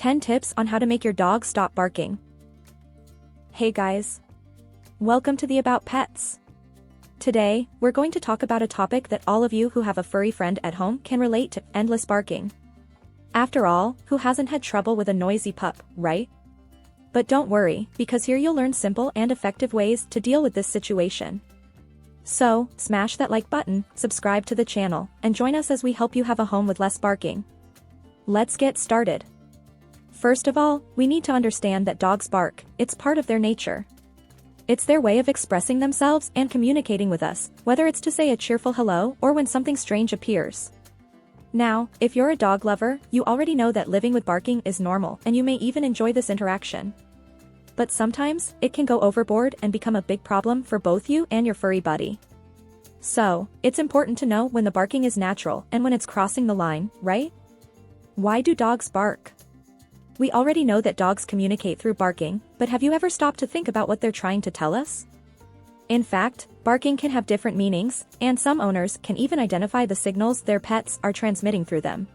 10 tips on how to make your dog stop barking. Hey guys. Welcome to the About Pets. Today, we're going to talk about a topic that all of you who have a furry friend at home can relate to: endless barking. After all, who hasn't had trouble with a noisy pup, right? But don't worry, because here you'll learn simple and effective ways to deal with this situation. So, smash that like button, subscribe to the channel, and join us as we help you have a home with less barking. Let's get started. First of all, we need to understand that dogs bark. It's part of their nature. It's their way of expressing themselves and communicating with us, whether it's to say a cheerful hello or when something strange appears. Now, if you're a dog lover, you already know that living with barking is normal, and you may even enjoy this interaction. But sometimes, it can go overboard and become a big problem for both you and your furry buddy. So, it's important to know when the barking is natural and when it's crossing the line, right? Why do dogs bark? We already know that dogs communicate through barking, but have you ever stopped to think about what they're trying to tell us? In fact, barking can have different meanings, and some owners can even identify the signals their pets are transmitting through them.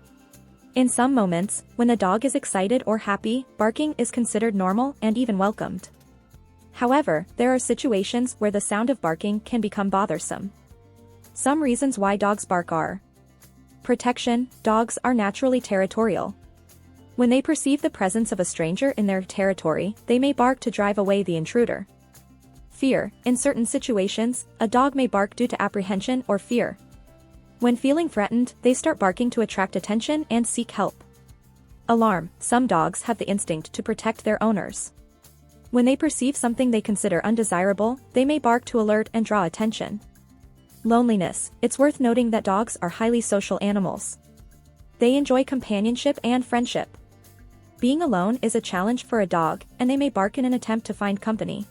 In some moments, when the dog is excited or happy, barking is considered normal and even welcomed. However, there are situations where the sound of barking can become bothersome. Some reasons why dogs bark are: protection. Dogs are naturally territorial. When they perceive the presence of a stranger in their territory, they may bark to drive away the intruder. Fear. In certain situations, a dog may bark due to apprehension or fear. When feeling threatened, they start barking to attract attention and seek help. Alarm. Some dogs have the instinct to protect their owners. When they perceive something they consider undesirable, they may bark to alert and draw attention. Loneliness. It's worth noting that dogs are highly social animals. They enjoy companionship and friendship. Being alone is a challenge for a dog, and they may bark in an attempt to find company.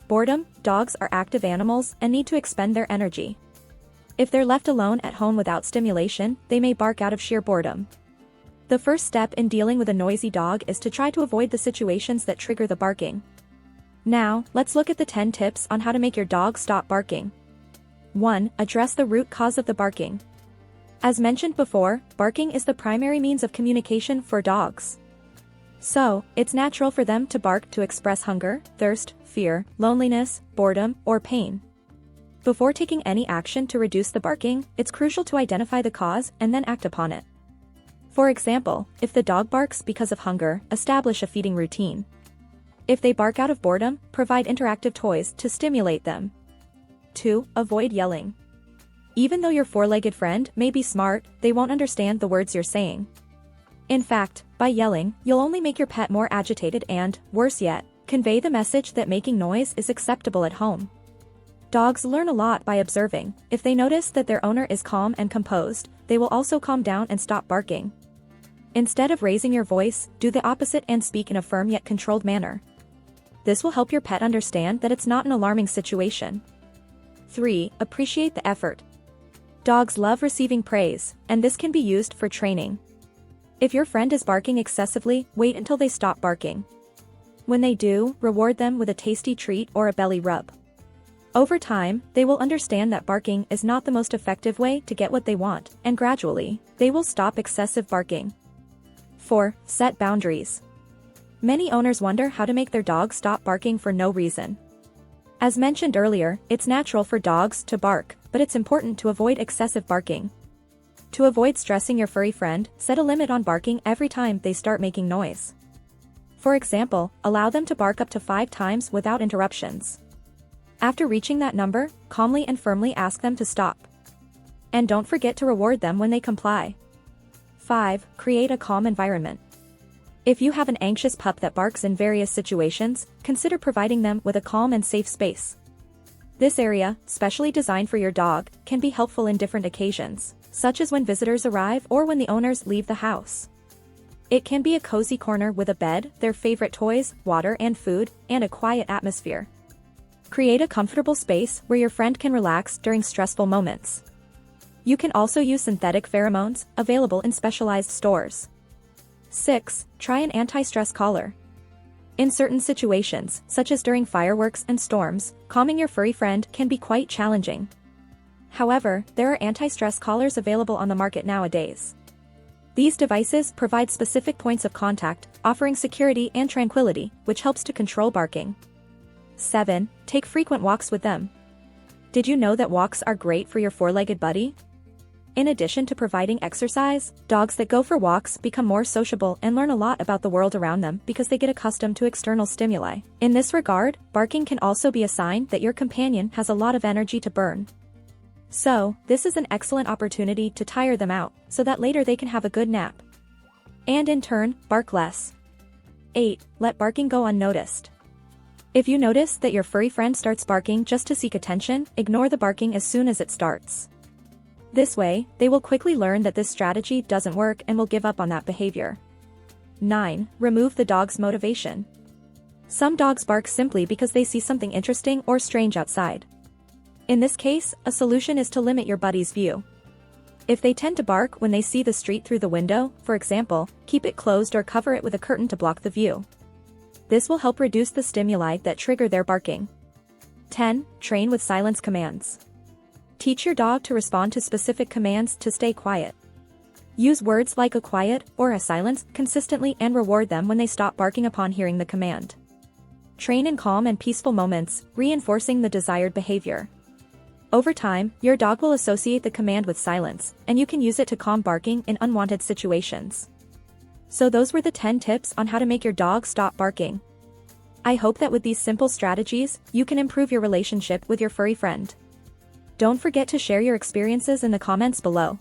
Boredom. Dogs are active animals and need to expend their energy. If they're left alone at home without stimulation, they may bark out of sheer boredom. The first step in dealing with a noisy dog is to try to avoid the situations that trigger the barking. Now, let's look at the 10 tips on how to make your dog stop barking. 1. Address the root cause of the barking. As mentioned before, barking is the primary means of communication for dogs. So, it's natural for them to bark to express hunger, thirst, fear, loneliness, boredom, or pain. Before taking any action to reduce the barking, it's crucial to identify the cause and then act upon it. For example, if the dog barks because of hunger, establish a feeding routine. If they bark out of boredom, provide interactive toys to stimulate them. 2. Avoid yelling. Even though your four-legged friend may be smart, they won't understand the words you're saying. In fact, by yelling, you'll only make your pet more agitated and, worse yet, convey the message that making noise is acceptable at home. Dogs learn a lot by observing. If they notice that their owner is calm and composed, they will also calm down and stop barking. Instead of raising your voice, do the opposite and speak in a firm yet controlled manner. This will help your pet understand that it's not an alarming situation. 3. Appreciate the effort. Dogs love receiving praise, and this can be used for training. If your friend is barking excessively, wait until they stop barking. When they do, reward them with a tasty treat or a belly rub. Over time, they will understand that barking is not the most effective way to get what they want, and gradually, they will stop excessive barking. 4. Set boundaries. Many owners wonder how to make their dog stop barking for no reason. As mentioned earlier, it's natural for dogs to bark, but it's important to avoid excessive barking. To avoid stressing your furry friend, set a limit on barking every time they start making noise. For example, allow them to bark up to 5 times without interruptions. After reaching that number, calmly and firmly ask them to stop. And don't forget to reward them when they comply. 5. Create a calm environment. If you have an anxious pup that barks in various situations, consider providing them with a calm and safe space. This area, specially designed for your dog, can be helpful in different occasions, such as when visitors arrive or when the owners leave the house. It can be a cozy corner with a bed, their favorite toys, water and food, and a quiet atmosphere. Create a comfortable space where your friend can relax during stressful moments. You can also use synthetic pheromones, available in specialized stores. 6. Try an anti-stress collar. In certain situations, such as during fireworks and storms, calming your furry friend can be quite challenging. However, there are anti-stress collars available on the market nowadays. These devices provide specific points of contact, offering security and tranquility, which helps to control barking. 7. Take frequent walks with them. Did you know that walks are great for your four-legged buddy? In addition to providing exercise, dogs that go for walks become more sociable and learn a lot about the world around them because they get accustomed to external stimuli. In this regard, barking can also be a sign that your companion has a lot of energy to burn. So, this is an excellent opportunity to tire them out, so that later they can have a good nap. And in turn, bark less. 8. Let barking go unnoticed. If you notice that your furry friend starts barking just to seek attention, ignore the barking as soon as it starts. This way, they will quickly learn that this strategy doesn't work and will give up on that behavior. 9. Remove the dog's motivation. Some dogs bark simply because they see something interesting or strange outside. In this case, a solution is to limit your buddy's view. If they tend to bark when they see the street through the window, for example, keep it closed or cover it with a curtain to block the view. This will help reduce the stimuli that trigger their barking. 10. Train with silence commands. Teach your dog to respond to specific commands to stay quiet. Use words like a quiet or a silence consistently and reward them when they stop barking upon hearing the command. Train in calm and peaceful moments, reinforcing the desired behavior. Over time, your dog will associate the command with silence, and you can use it to calm barking in unwanted situations. So those were the 10 tips on how to make your dog stop barking. I hope that with these simple strategies, you can improve your relationship with your furry friend. Don't forget to share your experiences in the comments below.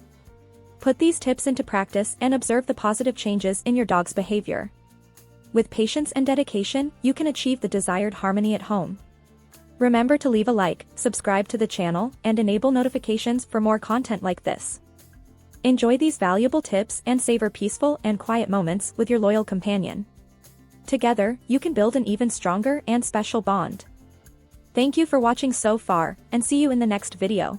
Put these tips into practice and observe the positive changes in your dog's behavior. With patience and dedication, you can achieve the desired harmony at home. Remember to leave a like, subscribe to the channel, and enable notifications for more content like this. Enjoy these valuable tips and savor peaceful and quiet moments with your loyal companion. Together, you can build an even stronger and special bond. Thank you for watching so far, and see you in the next video.